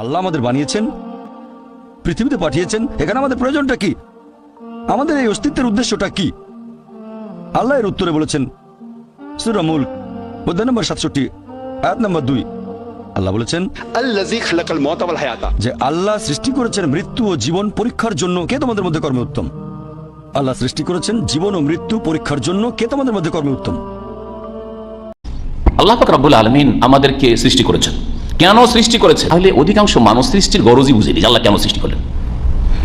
আল্লাহ আমাদের বানিয়েছেন, পৃথিবীতে পাঠিয়েছেন, এখানে আমাদের প্রয়োজনটা কি, আমাদের এই অস্তিত্বের উদ্দেশ্যটা কি? আল্লাহ এর উত্তরে বলেছেন সূরা মুলক অধ্যায় নম্বর 67 আয়াত নম্বর 2। আল্লাহ বলেছেন আল্লাযী খালাকাল মাউতা ওয়াল হায়াতা, যে আল্লাহ সৃষ্টি করেছেন মৃত্যু ও জীবন পরীক্ষার জন্য। কে তোমাদের মধ্যে কর্মে উত্তম? আল্লাহ সৃষ্টি করেছেন জীবন ও মৃত্যু পরীক্ষার জন্য। কে তোমাদের মধ্যে কর্মে উত্তম? আল্লাহ পাক রব্বুল আলামিন আমাদেরকে সৃষ্টি করেছেন। কেন সৃষ্টি করেছেন? তাহলে অধিকাংশ মানুষ সৃষ্টির গরজই বুঝেনি যে আল্লাহ কেন সৃষ্টি করলেন।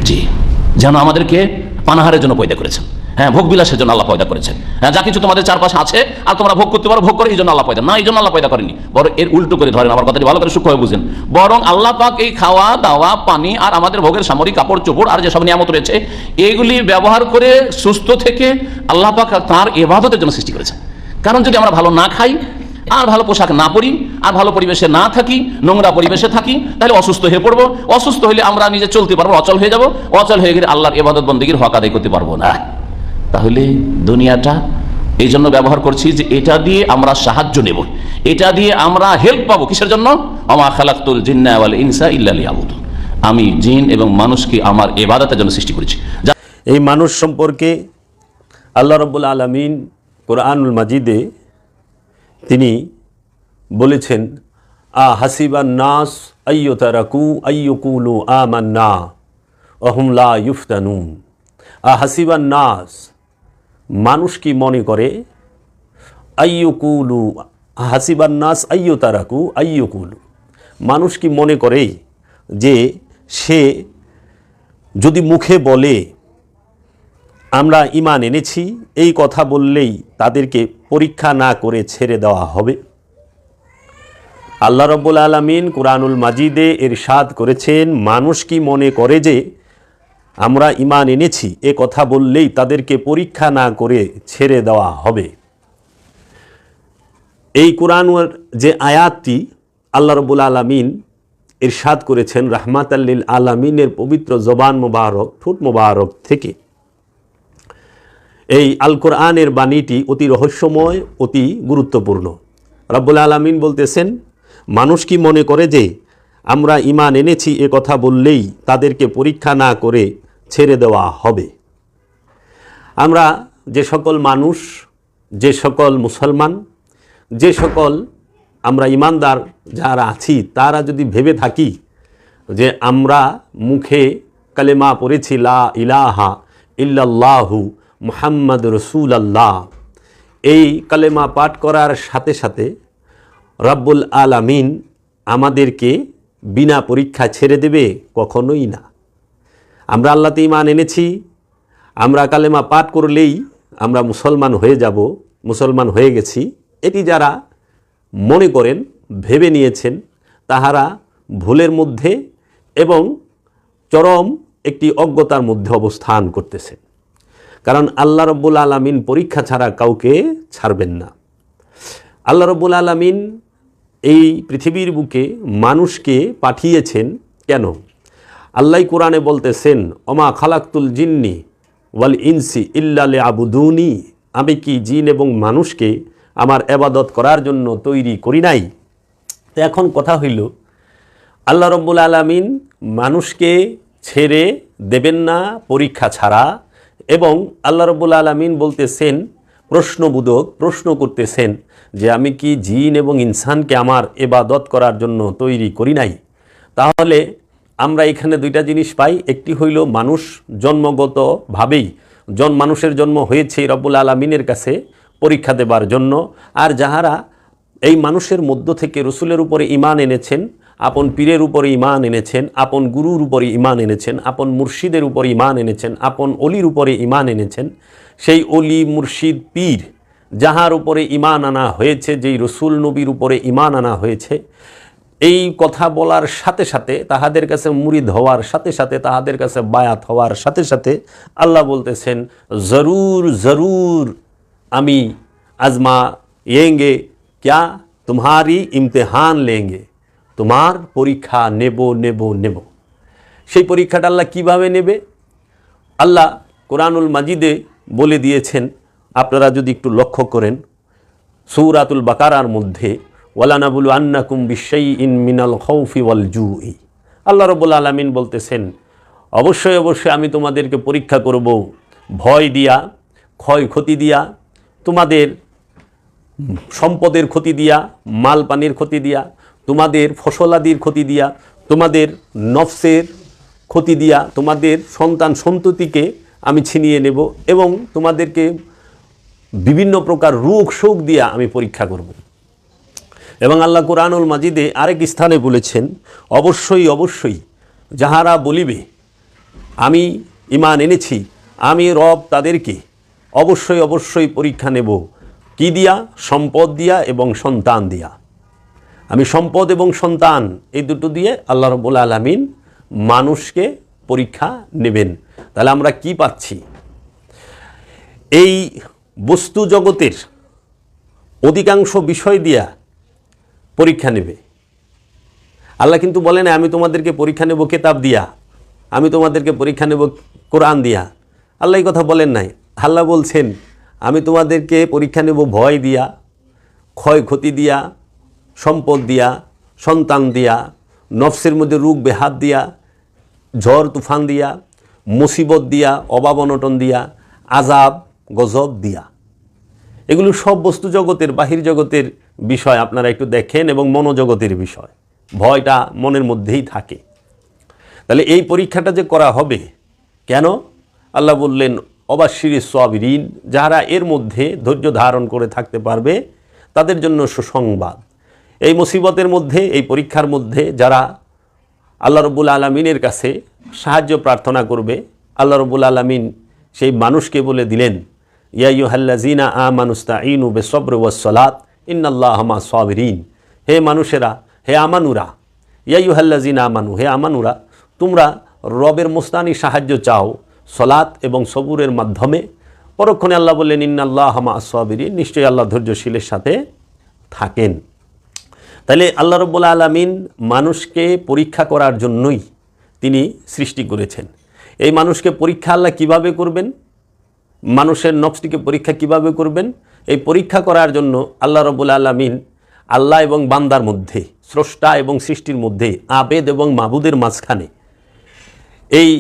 জি, যেন আমাদেরকে পানাহারের জন্য পয়দা করেছেন, হ্যাঁ, ভোগ বিলাসের জন্য আল্লাহ পয়দা করেছেন। হ্যাঁ, যা কিছু তোমাদের চারপাশে আছে আর তোমরা ভোগ করতে পারো, ভোগ করে এই জন্য আল্লাহ পয়দা, না এই জন্য আল্লাহ পয়দা করেনি। বরং এর উল্টো করে ধরেন, আমার কথাটি ভালো করে সূক্ষ্মভাবে বুঝেন। বরং আল্লাহ পাক এই খাওয়া দাওয়া, পানি আর আমাদের ভোগের সামরিক কাপড় চোপড় আর যেসব নিয়ামত রয়েছে এইগুলি ব্যবহার করে সুস্থ থেকে আল্লাহ পাক তার ইবাদতের জন্য সৃষ্টি করেছেন। কারণ যদি আমরা ভালো না খাই আর ভালো পোশাক না পরি আর ভালো পরিবেশে না থাকি, নোংরা পরিবেশে থাকি, তাহলে অসুস্থ হয়ে পড়বো। অসুস্থ হলে আমরা নিজে চলতে পারবো, অচল হয়ে যাব। অচল হয়ে গেলে আল্লাহর ইবাদত বন্দেগীর হক আদায় করতে পারবো না। তাহলে দুনিয়াটা এই জন্য ব্যবহার করছি যে এটা দিয়ে আমরা সাহায্য নেব, এটা দিয়ে আমরা হেল্প পাবো। কিসের জন্য? ওমা খালাকতুল জিন্না ওয়াল ইনসা ইল্লা লিয়াবুদুন, আমি জিন এবং মানুষকে আমার ইবাদতের জন্য সৃষ্টি করেছি। এই মানুষ সম্পর্কে আল্লাহ রাব্বুল আলামিন কোরআনুল মাজিদে তিনি বলেছেন, হাসিবান নাস আইয়ুতারাকু আইয়ুকুলু আমান্না ওয়া হুম লা ইফতানুন। হাসিবান নাস, মানুষ কি মনে করে, আইয়ুকুলু, হাসিবান নাস আইয়ুতারাকু আইয়ুকুলু, মানুষ কি মনে করে যে সে যদি মুখে বলে আমরা ঈমান এনেছি, এই কথা বললেই তাদেরকে পরীক্ষা না করে ছেড়ে দেওয়া হবে। আল্লাহ রাব্বুল আলামিন কুরআনুল মাজিদে ইরশাদ করেছেন, মানুষ কি মনে করে যে আমরা ঈমান এনেছি এ কথা বললেই তাদেরকে পরীক্ষা না করে ছেড়ে দেওয়া হবে। এই কুরআনের যে আয়াতটি আল্লাহ রাব্বুল আলামিন ইরশাদ করেছেন রাহমাতাল লিল আলামিনের পবিত্র জবান মোবারক, ঠোঁট মোবারক থেকে, এই আল কোরআনের বাণীটি অতি রহস্যময়, অতি গুরুত্বপূর্ণ। রব্বুল আলামিন বলতেছেন, মানুষ কি মনে করে যে আমরা ঈমান এনেছি এ কথা বললেই তাদেরকে পরীক্ষা না করে ছেড়ে দেওয়া হবে। আমরা যে সকল মানুষ, যে সকল মুসলমান, যে সকল আমরা ঈমানদার যারা আছি, তারা যদি ভেবে থাকি যে আমরা মুখে কালেমা পড়েছি লা ইলাহা ইল্লাল্লাহু মুহাম্মদ রাসূলুল্লাহ, এই কালেমা পাঠ করার সাথে সাথে রব্বুল আলামিন আমাদেরকে বিনা পরীক্ষা ছেড়ে দেবে, কখনোই না। আমরা আল্লাহতে ঈমান এনেছি, আমরা কালেমা পাঠ করলেই আমরা মুসলমান হয়ে যাব, মুসলমান হয়ে গেছি, এটি যারা মনে করেন, ভেবে নিয়েছেন, তাহারা ভুলের মধ্যে এবং চরম একটি অজ্ঞতার মধ্যে অবস্থান করতেছেন। কারণ আল্লাহ রাব্বুল আলামিন পরীক্ষা ছাড়া কাউকে ছাড়বেন না। আল্লাহ রাব্বুল আলামিন এই পৃথিবীর বুকে মানুষকে পাঠিয়েছেন কেন? আল্লাহ কোরআনে বলতেছেন, ওমা খালাকতুল জিন্নি ওয়াল ইনসি ইল্লা লিয়াবুদুনি, আমি কি জিন এবং মানুষকে আমার ইবাদত করার জন্য তৈরি করি নাই? তো এখন কথা হইল, আল্লাহ রাব্বুল আলামিন মানুষকে ছেড়ে দেবেন না পরীক্ষা ছাড়া, এবং আল্লাহ রাব্বুল আলামিন বলতেছেন, প্রশ্নবোধক প্রশ্ন করতেছেন যে আমি কি জিন এবং ইনসানকে আমার ইবাদত করার জন্য তৈরি করি নাই? তাহলে আমরা এখানে দুইটা জিনিস পাই। একটি হইল মানুষ জন্মগতভাবেই মানুষের জন্ম হয়েছে রব্বুল আলামিনের কাছে পরীক্ষা দেবার জন্য, আর যাহারা এই মানুষের মধ্য থেকে রসুলের উপরে ঈমান এনেছেন, আপন পীরের উপরে ঈমান এনেছেন, আপন গুরুর উপরে ঈমান এনেছেন, আপন মুর্শিদের উপরে ঈমান এনেছেন, আপন অলির উপরে ঈমান এনেছেন, সেই অলি মুর্শিদ পীর যাহার উপরে ঈমান আনা হয়েছে, যেই রসুল নবীর উপরে ঈমান আনা হয়েছে, এই কথা বলার সাথে সাথে, তাহাদের কাছে মুরিদ হওয়ার সাথে সাথে, তাহাদের কাছে বায়াত হওয়ার সাথে সাথে আল্লাহ বলতেছেন, জরুর জরুর আমি আজমা येंगे क्या, तुम्हारी ইমতিহান लेंगे, তোমার পরীক্ষা নেব নেব নেব। সেই পরীক্ষাটা আল্লাহ কীভাবে নেবে? আল্লাহ কোরআনুল মাজিদে বলে দিয়েছেন। আপনারা যদি একটু লক্ষ্য করেন, সূরাতুল বাকারার মধ্যে ওয়ালানাবুলু আন্নাকুম বিশাইইন মিনাল খাউফি ওয়াল জুই, আল্লাহ রাব্বুল আলামিন বলতেছেন, অবশ্যই অবশ্যই আমি তোমাদেরকে পরীক্ষা করব ভয় দিয়া, ক্ষয়ক্ষতি দিয়া, তোমাদের সম্পদের ক্ষতি দিয়া, মাল পানির ক্ষতি দিয়া, তোমাদের ফসলাদির ক্ষতি দিয়া, তোমাদের নফসের ক্ষতি দিয়া, তোমাদের সন্তান সন্ততিকে আমি ছিনিয়ে নেব এবং তোমাদেরকে বিভিন্ন প্রকার রোগ শোক দিয়া আমি পরীক্ষা করব। এবং আল্লাহ কুরআনুল মাজিদে আরেক স্থানে বলেছেন, অবশ্যই অবশ্যই যাহারা বলিবে আমি ঈমান এনেছি, আমি রব, তাদেরকে অবশ্যই অবশ্যই পরীক্ষা নেব। কি দিয়া? সম্পদ দিয়া এবং সন্তান দিয়া। আমি সম্পদ এবং সন্তান এই দুটো দিয়ে আল্লাহ রাব্বুল আলামিন মানুষকে পরীক্ষা নেবেন। তাহলে আমরা কি পাচ্ছি? এই বস্তু জগতের অধিকাংশ বিষয় দিয়া পরীক্ষা নেবে। আল্লাহ কিন্তু বলে না আমি তোমাদেরকে পরীক্ষা নেব কিতাব দিয়া, আমি তোমাদেরকে পরীক্ষা নেব কোরআন দিয়া। আল্লাহ এই কথা বলেন নাই। আল্লাহ বলছেন আমি তোমাদেরকে পরীক্ষা নেব ভয় দিয়া, ক্ষয়ক্ষতি দিয়া, সম্পদ দিয়া, সন্তান দিয়া, নফসের মধ্যে রোগ বেহাত দিয়া, ঝড় তুফান দিয়া, মুসিবত দিয়া, অভাব অনটন দিয়া, আযাব গজব দিয়া। এগুলো সব বস্তু জগতের, বাহির জগতের বিষয় আপনারা একটু দেখেন, এবং মনোজগতের বিষয়। ভয়টা মনের মধ্যেই থাকে। তাহলে এই পরীক্ষাটা যে করা হবে কেন? আল্লাহ বললেন অবাশশিরিস সাবিরিন, যারা এর মধ্যে ধৈর্য ধারণ করে থাকতে পারবে তাদের জন্য সুসংবাদ। এই মুসিবতের মধ্যে, এই পরীক্ষার মধ্যে যারা আল্লাহ রাব্বুল আলামিনের কাছে সাহায্য প্রার্থনা করবে, আল্লাহ রাব্বুল আলামিন সেই মানুষকে বলে দিলেন, ইয়া আইয়ুহাল্লাযীনা আমানুস্তাঈনু বিস-সাবরি ওয়াস-সালাত ইন্নাল্লাহা মা'আস সাবিরিন। হে মানুষেরা, হে আমানুরা, ইয়া আইয়ুহাল্লাযীনা আমানু, হে আমানুরা, তোমরা রবের মুস্তানি সাহায্য চাও সলাত এবং সবুরের মাধ্যমে। পরক্ষণে আল্লাহ বললেন ইন্নাল্লাহা মা'আস সাবিরিন, নিশ্চয়ই আল্লাহ ধৈর্যশীলের সাথে থাকেন। তাহলে আল্লাহ রাব্বুল আলামিন মানুষকে পরীক্ষা করার জন্যই তিনি সৃষ্টি করেছেন। এই মানুষকে পরীক্ষা আল্লাহ কিভাবে করবেন? মানুষের নফসটিকে পরীক্ষা কিভাবে করবেন? এই পরীক্ষা করার জন্য আল্লাহ রাব্বুল আলামিন আল্লাহ এবং বান্দার মধ্যে, স্রষ্টা এবং সৃষ্টির মধ্যে, আবেদ এবং মাবুদের মাঝখানে, এই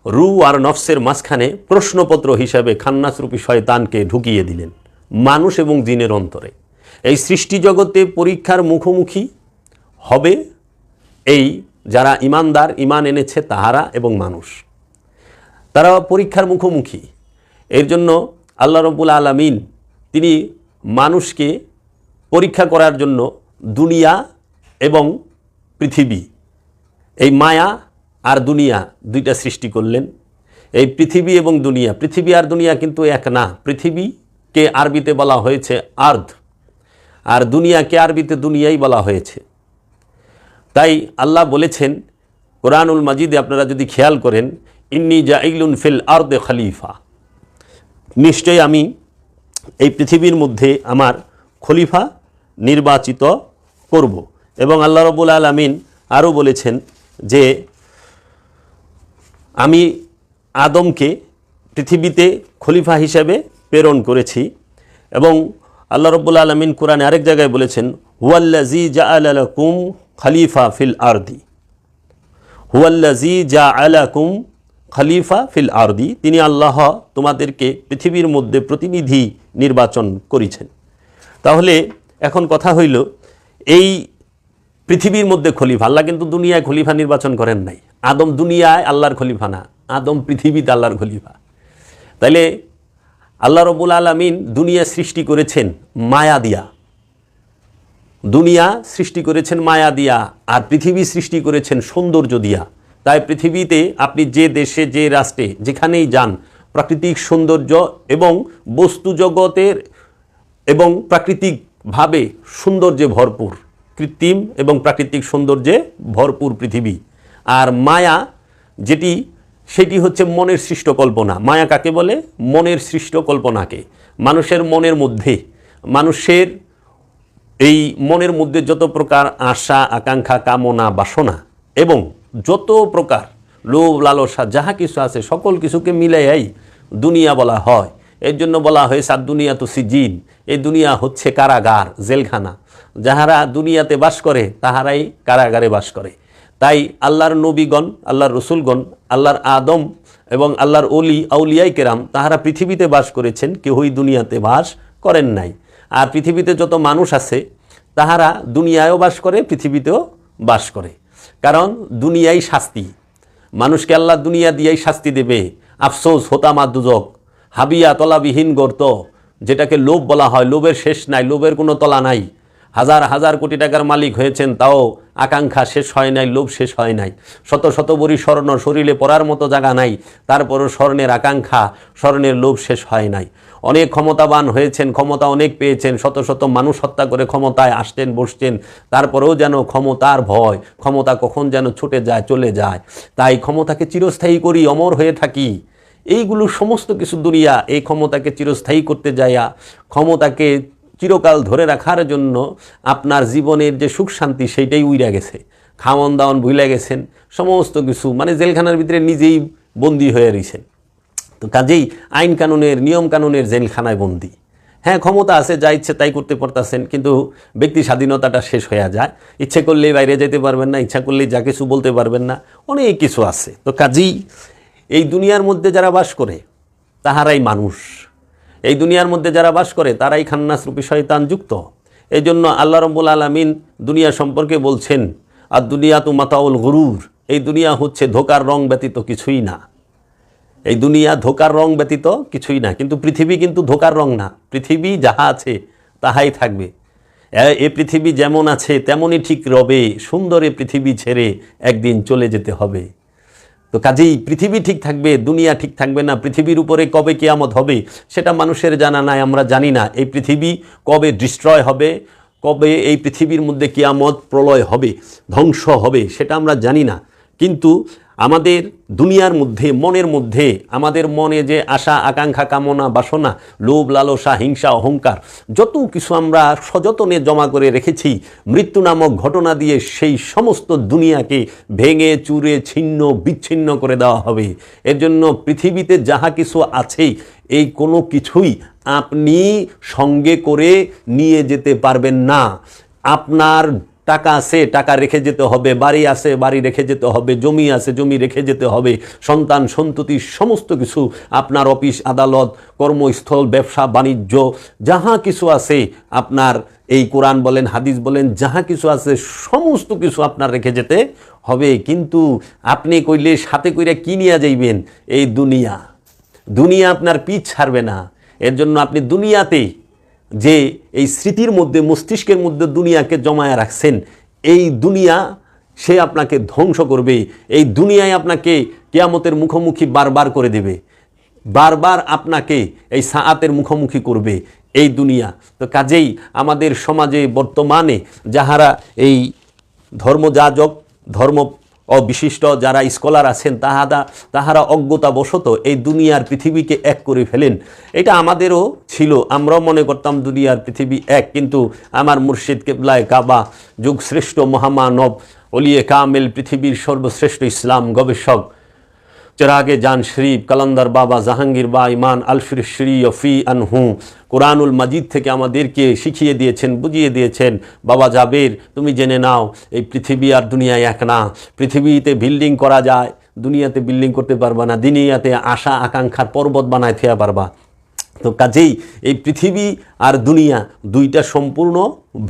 রু আর নফসের মাঝখানে প্রশ্নপত্র হিসাবে খান্নাসরূপী শয়তানকে ঢুকিয়ে দিলেন মানুষ এবং জিনের অন্তরে। এই সৃষ্টি জগতে পরীক্ষার মুখোমুখি হবে এই যারা ইমানদার, ইমান এনেছে তাহারা এবং মানুষ, তারা পরীক্ষার মুখোমুখি। এর জন্য আল্লাহ রাব্বুল আলামিন তিনি মানুষকে পরীক্ষা করার জন্য দুনিয়া এবং পৃথিবী, এই মায়া আর দুনিয়া দুইটা সৃষ্টি করলেন। এই পৃথিবী এবং দুনিয়া, পৃথিবী আর দুনিয়া কিন্তু এক না। পৃথিবীকে আরবিতে বলা হয়েছে আর্দ, আর দুনিয়াকে আরবিতে দুনিয়াই বলা হয়েছে। তাই আল্লাহ বলেছেন কোরআনুল মাজিদে, আপনারা যদি খেয়াল করেন, ইন্নী জাইলুন ফিল আরদে খলিফা, নিশ্চয়ই আমি এই পৃথিবীর মধ্যে আমার খলিফা নির্বাচিত করব। এবং আল্লাহ রাব্বুল আলামিন আরও বলেছেন যে আমি আদমকে পৃথিবীতে খলিফা হিসেবে প্রেরণ করেছি। এবং আল্লাহ রাব্বুল আলামিন কোরআনে আরেক জায়গায় বলেছেন, হুয়াল্লাযী জাআলা লাকুম খলিফা ফিল আরদি, হুয়াল্লাযী জাআলাকুম খলিফা ফিল আরদি, তিনি আল্লাহ তোমাদেরকে পৃথিবীর মধ্যে প্রতিনিধি নির্বাচন করেছেন। তাহলে এখন কথা হইল, এই পৃথিবীর মধ্যে খলিফা, আল্লাহ কিন্তু দুনিয়ায় খলিফা নির্বাচন করেন নাই। আদম দুনিয়ায় আল্লাহর খলিফা না, আদম পৃথিবীতে আল্লাহর খলিফা। তাইলে আল্লাহ রাব্বুল আলামিন দুনিয়া সৃষ্টি করেছেন মায়া দিয়া, দুনিয়া সৃষ্টি করেছেন মায়া দিয়া, আর পৃথিবী সৃষ্টি করেছেন সৌন্দর্য দিয়া। তাই পৃথিবীতে আপনি যে দেশে, যে রাষ্ট্রে, যেখানেই যান, প্রাকৃতিক সৌন্দর্য এবং বস্তু জগতের এবং প্রাকৃতিকভাবে সৌন্দর্যে ভরপুর, কৃত্রিম এবং প্রাকৃতিক সৌন্দর্যে ভরপুর পৃথিবী। আর মায়া যেটি, সেটি হচ্ছে মনের সৃষ্ট কল্পনা। মায়া কাকে বলে? মনের সৃষ্ট কল্পনাকে। মানুষের মনের মধ্যে, মানুষের এই মনের মধ্যে যত প্রকার আশা, আকাঙ্ক্ষা, কামনা, বাসনা এবং যত প্রকার লোভ, লালসা যাহা কিছু আছে, সকল কিছুকে মিলাইয়াই দুনিয়া বলা হয়। এর জন্য বলা হয়েছে আর দুনিয়া তো সিজিন, এই দুনিয়া হচ্ছে কারাগার, জেলখানা। যাহারা দুনিয়াতে বাস করে তাহারাই কারাগারে বাস করে। তাই আল্লাহর নবীগণ, আল্লাহর রসুলগণ, আল্লাহর আদম এবং আল্লাহর অলি আউলিয়াই কেরাম তাহারা পৃথিবীতে বাস করেছেন, কেউই দুনিয়াতে বাস করেন নাই। আর পৃথিবীতে যত মানুষ আছে তাহারা দুনিয়ায়ও বাস করে, পৃথিবীতেও বাস করে। কারণ দুনিয়াই শাস্তি, মানুষকে আল্লাহ দুনিয়া দিয়েই শাস্তি দেবে। আফসোস, হোতামা দুজক, হাবিয়া তলাবিহীন গর্ত, যেটাকে লোভ বলা হয়। লোভের শেষ নাই, লোভের কোনো তলা নাই। হাজার হাজার কোটি টাকার মালিক হয়েছেন, তাও আকাঙ্ক্ষা শেষ হয় নাই, লোভ শেষ হয় নাই। শত শত বড়ি স্বর্ণ, শরীরে পড়ার মতো জায়গা নাই, তারপরও স্বর্ণের আকাঙ্ক্ষা, স্বর্ণের লোভ শেষ হয় নাই। অনেক ক্ষমতাবান হয়েছেন, ক্ষমতা অনেক পেয়েছেন, শত শত মানুষ হত্যা করে ক্ষমতায় আসতেন, বসছেন, তারপরেও যেন ক্ষমতার ভয়, ক্ষমতা কখন যেন ছুটে যায়, চলে যায়। তাই ক্ষমতাকে চিরস্থায়ী করি, অমর হয়ে থাকি। এইগুলো সমস্ত কিছু দুনিয়া। এই ক্ষমতাকে চিরস্থায়ী করতে যাইয়া, ক্ষমতাকে চিরকাল ধরে রাখার জন্য আপনার জীবনের যে সুখ শান্তি সেইটাই উইরা গেছে। খাওয়ন দাওয়ান ভুলে গেছেন, সমস্ত কিছু, মানে জেলখানার ভিতরে নিজেই বন্দী হয়ে রয়েছেন। তো কাজেই আইন কানুনের, নিয়ম কানুনের জেলখানায় বন্দী। হ্যাঁ, ক্ষমতা আছে, যা ইচ্ছে তাই করতে পারতেছেন, কিন্তু ব্যক্তি স্বাধীনতাটা শেষ হয়ে যায়। ইচ্ছে করলেই বাইরে যেতে পারবেন না, ইচ্ছা করলেই যা কিছু বলতে পারবেন না, অনেক কিছু আছে। তো কাজেই এই দুনিয়ার মধ্যে যারা বাস করে তাহারাই মানুষ। এই দুনিয়ার মধ্যে যারা বাস করে তারাই খান্নাস রূপী শয়তান যুক্ত। এই জন্য আল্লাহ রাব্বুল আলামিন দুনিয়া সম্পর্কে বলছেন, আর দুনিয়া তু মাতাউল গুরুর, এই দুনিয়া হচ্ছে ধোকার রং ব্যতীত কিছুই না। এই দুনিয়া ধোকার রং ব্যতীত কিছুই না। কিন্তু পৃথিবী কিন্তু ধোকার রং না। পৃথিবী যাহা আছে তাহাই থাকবে। এ পৃথিবী যেমন আছে তেমনই ঠিক রবে, সুন্দরে পৃথিবী ছেড়ে একদিন চলে যেতে হবে। তো কাজেই পৃথিবী ঠিক থাকবে, দুনিয়া ঠিক থাকবে না। পৃথিবীর উপরে কবে কিয়ামত হবে সেটা মানুষের জানা নাই, আমরা জানি না। এই পৃথিবী কবে ডিস্ট্রয় হবে, কবে এই পৃথিবীর মধ্যে কিয়ামত, প্রলয় হবে, ধ্বংস হবে, সেটা আমরা জানি না। কিন্তু আমাদের দুনিয়ার মধ্যে, মনের মধ্যে, আমাদের মনে যে আশা, আকাঙ্ক্ষা, কামনা, বাসনা, লোভ, লালসা, হিংসা, অহংকার, যত কিছু আমরা সযতনে জমা করে রেখেছি, মৃত্যু নামক ঘটনা দিয়ে সেই সমস্ত দুনিয়াকে ভেঙে চুরে ছিন্ন বিচ্ছিন্ন করে দেওয়া হবে। এর জন্য পৃথিবীতে যাহা কিছু আছে এই কোনো কিছুই আপনি সঙ্গে করে নিয়ে যেতে পারবেন না। আপনার টাকা আছে, টাকা রেখে যেতে হবে, বাড়ি আছে, বাড়ি রেখে যেতে হবে, জমি আছে, জমি রেখে যেতে হবে, সন্তান সন্ততি, সমস্ত কিছু, আপনার অফিস আদালত, কর্মস্থল, ব্যবসা বাণিজ্য, যাহা কিছু আছে আপনার, এই কোরআন বলেন, হাদিস বলেন, যাহা কিছু আছে সমস্ত কিছু আপনার রেখে যেতে হবে। কিন্তু আপনি কইলে সাথে কইরা কি নিয়ে যাইবেন? এই দুনিয়া। দুনিয়া আপনার পিছ ছাড়বে না। এর জন্য আপনি দুনিয়াতে যে এই স্মৃতির মধ্যে, মস্তিষ্কের মধ্যে দুনিয়াকে জমায়া রাখছেন, এই দুনিয়া সে আপনাকে ধ্বংস করবে। এই দুনিয়ায় আপনাকে কিয়ামতের মুখোমুখি বারবার করে দেবে, বারবার আপনাকে এই সাআতের মুখোমুখি করবে এই দুনিয়া। তো কাজেই আমাদের সমাজে বর্তমানে যাহারা এই ধর্মযাজক, ধর্ম অবিশিষ্ট যারা স্কলার আছেন, তাহারা অজ্ঞতাবশত এই দুনিয়ার পৃথিবীকে এক করে ফেলেন। এটা আমাদেরও ছিল, আমরাও মনে করতাম দুনিয়ার পৃথিবী এক। কিন্তু আমার মুর্শিদ কেবলায় কাবা, যুগ শ্রেষ্ঠ মহামানব, ওলিয়ে কামেল, পৃথিবীর সর্বশ্রেষ্ঠ ইসলাম গবেষক, চেরাগে জান শরীফ, কালান্দার বাবা জাহাঙ্গীর বা ইমান আলফির শ্রী ফি আনহু কোরআনুল মাজিদ থেকে আমাদেরকে শিখিয়ে দিয়েছেন, বুঝিয়ে দিয়েছেন, বাবা জাবের তুমি জেনে নাও এই পৃথিবী আর দুনিয়ায় এক না। পৃথিবীতে বিল্ডিং করা যায়, দুনিয়াতে বিল্ডিং করতে পারবা না। দুনিয়াতে আশা আকাঙ্ক্ষার পর্বত বানায় থেয়া পারবা। তো কাজেই এই পৃথিবী আর দুনিয়া দুইটা সম্পূর্ণ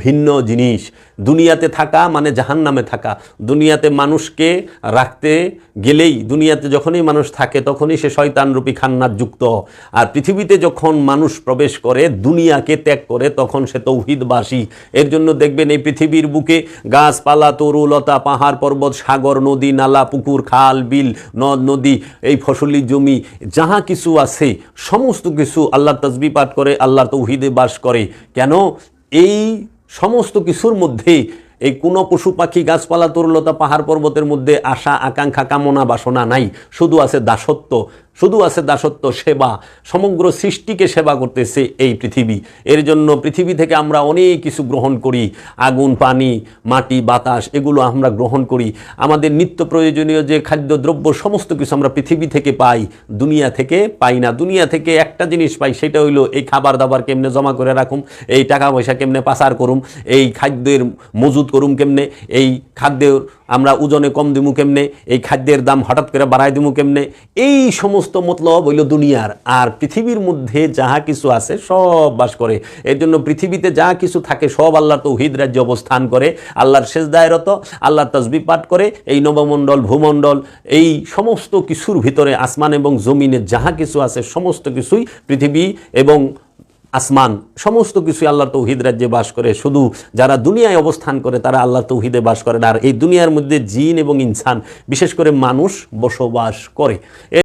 ভিন্ন জিনিস। দুনিয়াতে থাকা মানে জাহান্নামে থাকা। দুনিয়াতে মানুষকে রাখতে গেলেই, দুনিয়াতে যখনই মানুষ থাকে তখনই সে শয়তানরূপী খান্নাত যুক্ত। আর পৃথিবীতে যখন মানুষ প্রবেশ করে, দুনিয়াকে ত্যাগ করে, তখন সে তৌহিদবাসী। এর জন্য দেখবেন এই পৃথিবীর বুকে গাছপালা, তরুলতা, পাহাড় পর্বত, সাগর, নদী, নালা, পুকুর, খাল, বিল, নদ নদী, এই ফসলি জমি, যাহা কিছু আছে সমস্ত কিছু আল্লাহর তাসবিহ পাঠ করে, আল্লাহর তৌহিদে বাস করে। কেন? এই সমস্ত কিছুর মধ্যে এই কোনো পশু পাখি, গাছপালা, তরুলতা, পাহাড় পর্বতের মধ্যে আশা আকাঙ্ক্ষা, কামনা বাসনা নাই। শুধু আছে দাসত্ব, শুধু আছে দাসত্ব, সেবা, সমগ্র সৃষ্টিকে সেবা করতেছে এই পৃথিবী। এর জন্য পৃথিবী থেকে আমরা অনেক কিছু গ্রহণ করি, আগুন, পানি, মাটি, বাতাস, এগুলো আমরা গ্রহণ করি। আমাদের নিত্য প্রয়োজনীয় যে খাদ্যদ্রব্য সমস্ত কিছু আমরা পৃথিবী থেকে পাই, দুনিয়া থেকে পাই না। দুনিয়া থেকে একটা জিনিস পাই, সেটা হইলো এই খাবার দাবার কেমনে জমা করে রাখুম, এই টাকা পয়সা কেমনে পাচার করুম, এই খাদ্যের মজুত করুম কেমনে, এই খাদ্যের আমরা ওজনে কম দিমু কেমনে, এই খাদ্যের দাম হঠাৎ করে বাড়াই দিমু কেমনে, এই সমস্ত মতলব হইল দুনিয়ার। আর পৃথিবীর মধ্যে যাহা কিছু আছে সব বাস করে। এর জন্য পৃথিবীতে যা কিছু থাকে সব আল্লাহর তৌহিদ রাজ্যে অবস্থান করে, আল্লাহর সেজদায় রত, আল্লাহর তাসবিহ পাঠ করে। এই নবমণ্ডল, ভূমণ্ডল, এই সমস্ত কিছুর ভিতরে আসমান এবং জমিনে যাহা কিছু আছে সমস্ত কিছুই, পৃথিবী এবং আসমান সমস্ত কিছু আল্লাহর তৌহিদ রাজ্যে বাস করে। শুধু যারা দুনিয়ায় অবস্থান করে তারা আল্লাহর তৌহিদে বাস করে না। আর এই দুনিয়ার মধ্যে জিন এবং ইনসান, বিশেষ করে মানুষ বসবাস করে।